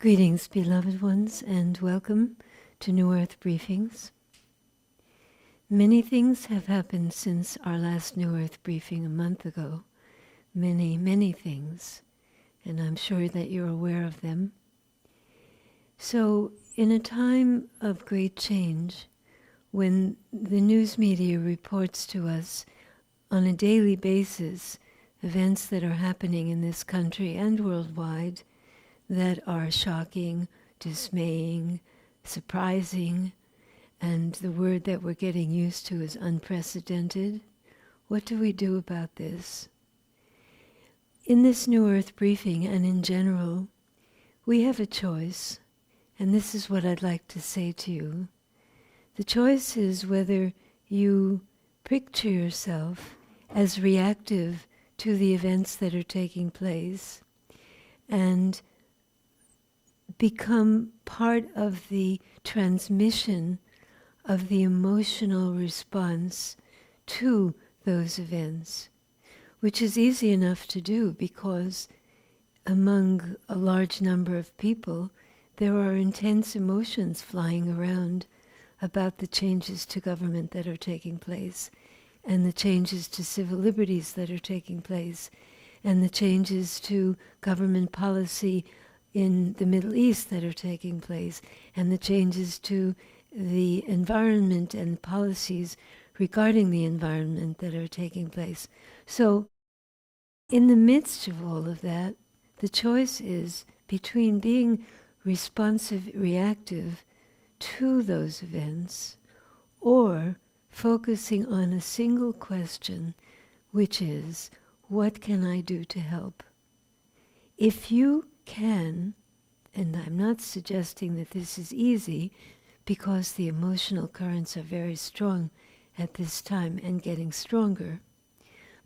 Greetings, beloved ones, and welcome to New Earth Briefings. Many things have happened since our last New Earth briefing a month ago. Many, many things, and I'm sure that you're aware of them. So, in a time of great change, when the news media reports to us on a daily basis events that are happening in this country and worldwide, that are shocking, dismaying, surprising, and the word that we're getting used to is unprecedented. What do we do about this? In this New Earth briefing and in general, we have a choice, and this is what I'd like to say to you. The choice is whether you picture yourself as reactive to the events that are taking place and become part of the transmission of the emotional response to those events, which is easy enough to do because among a large number of people, there are intense emotions flying around about the changes to government that are taking place, and the changes to civil liberties that are taking place, and the changes to government policy in the Middle East that are taking place, and the changes to the environment and policies regarding the environment that are taking place. So, in the midst of all of that, the choice is between being responsive, reactive to those events, or focusing on a single question, which is, what can I do to help? If you can, and I'm not suggesting that this is easy because the emotional currents are very strong at this time and getting stronger,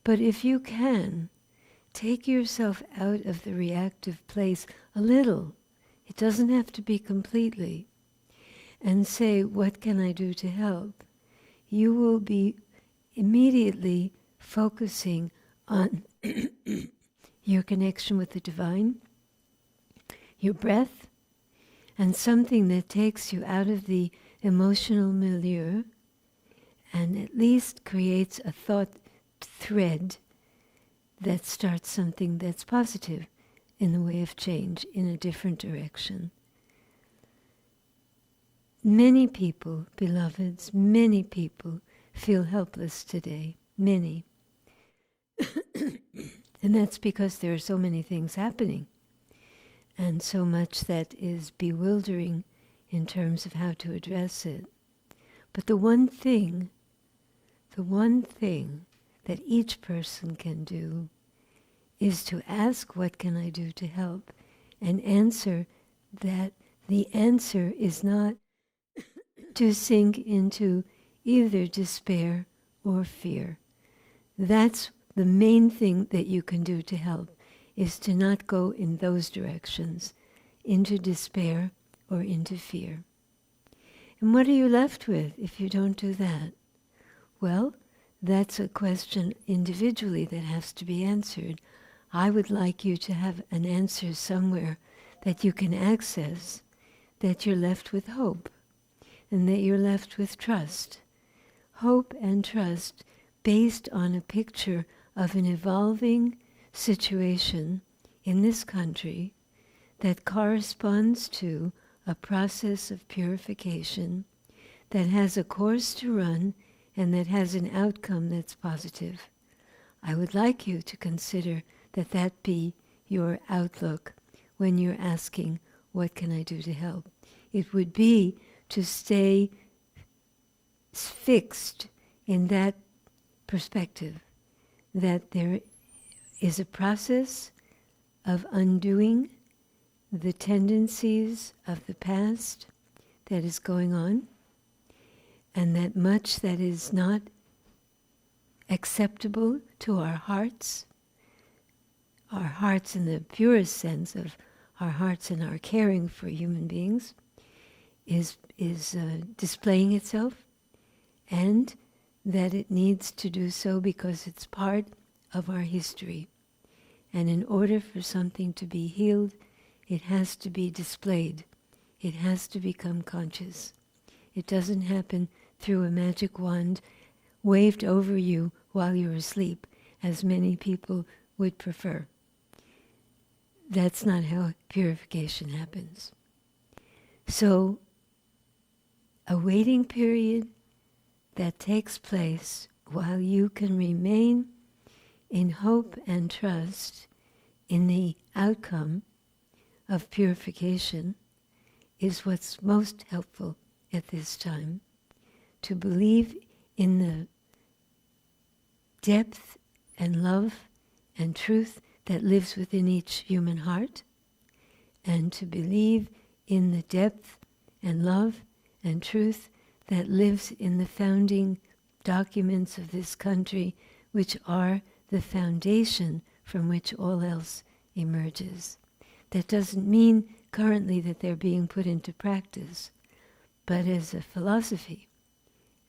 but if you can, take yourself out of the reactive place a little, it doesn't have to be completely, and say, what can I do to help? You will be immediately focusing on your connection with the divine, your breath, and something that takes you out of the emotional milieu and at least creates a thought thread that starts something that's positive in the way of change in a different direction. Many people, beloveds, many people feel helpless today. Many. And that's because there are so many things happening, and so much that is bewildering in terms of how to address it. But the one thing that each person can do is to ask, what can I do to help? And answer that the answer is not to sink into either despair or fear. That's the main thing that you can do to help, is to not go in those directions, into despair or into fear. And what are you left with if you don't do that? Well, that's a question individually that has to be answered. I would like you to have an answer somewhere that you can access, that you're left with hope, and that you're left with trust. Hope and trust based on a picture of an evolving situation in this country that corresponds to a process of purification that has a course to run and that has an outcome that's positive. I would like you to consider that that be your outlook when you're asking, what can I do to help? It would be to stay fixed in that perspective, that there is a process of undoing the tendencies of the past that is going on, and that much that is not acceptable to our hearts in the purest sense of our hearts and our caring for human beings, is displaying itself, and that it needs to do so because it's part of our history. And in order for something to be healed, It has to be displayed. It has to become conscious. It doesn't happen through a magic wand waved over you while you're asleep, as many people would prefer. That's not how purification happens. So, a waiting period that takes place while you can remain in hope and trust in the outcome of purification is what's most helpful at this time. To believe in the depth and love and truth that lives within each human heart, and to believe in the depth and love and truth that lives in the founding documents of this country, which are the foundation from which all else emerges. That doesn't mean currently that they're being put into practice, but as a philosophy,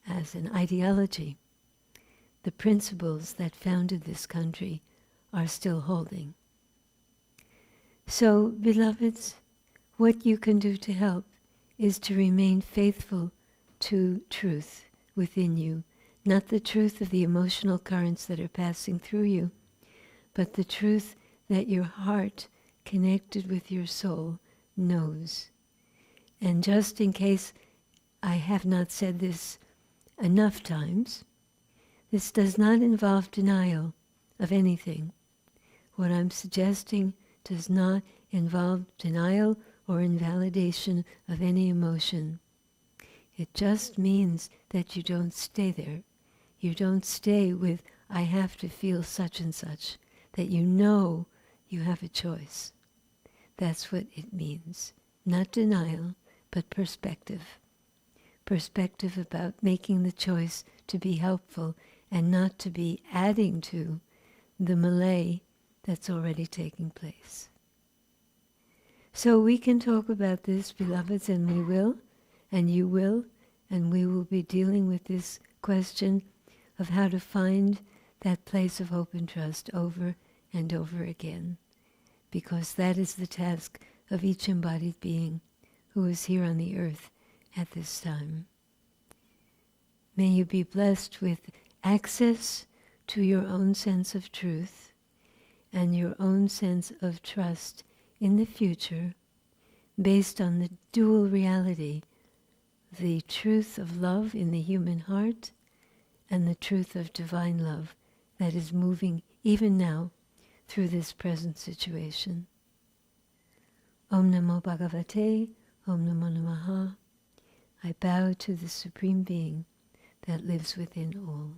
as an ideology, the principles that founded this country are still holding. So, beloveds, what you can do to help is to remain faithful to truth within you, not the truth of the emotional currents that are passing through you, but the truth that your heart, connected with your soul, knows. And just in case I have not said this enough times, this does not involve denial of anything. What I'm suggesting does not involve denial or invalidation of any emotion. It just means that you don't stay there. You don't stay with, I have to feel such and such, that you know you have a choice. That's what it means. Not denial, but perspective. Perspective about making the choice to be helpful and not to be adding to the melee that's already taking place. So we can talk about this, beloveds, and we will, and you will, and we will be dealing with this question of how to find that place of hope and trust over and over again, because that is the task of each embodied being who is here on the earth at this time. May you be blessed with access to your own sense of truth and your own sense of trust in the future based on the dual reality, the truth of love in the human heart and the truth of divine love that is moving even now through this present situation. Om Namo Bhagavate, Om Namo Namaha. I bow to the Supreme Being that lives within all.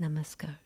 Namaskar.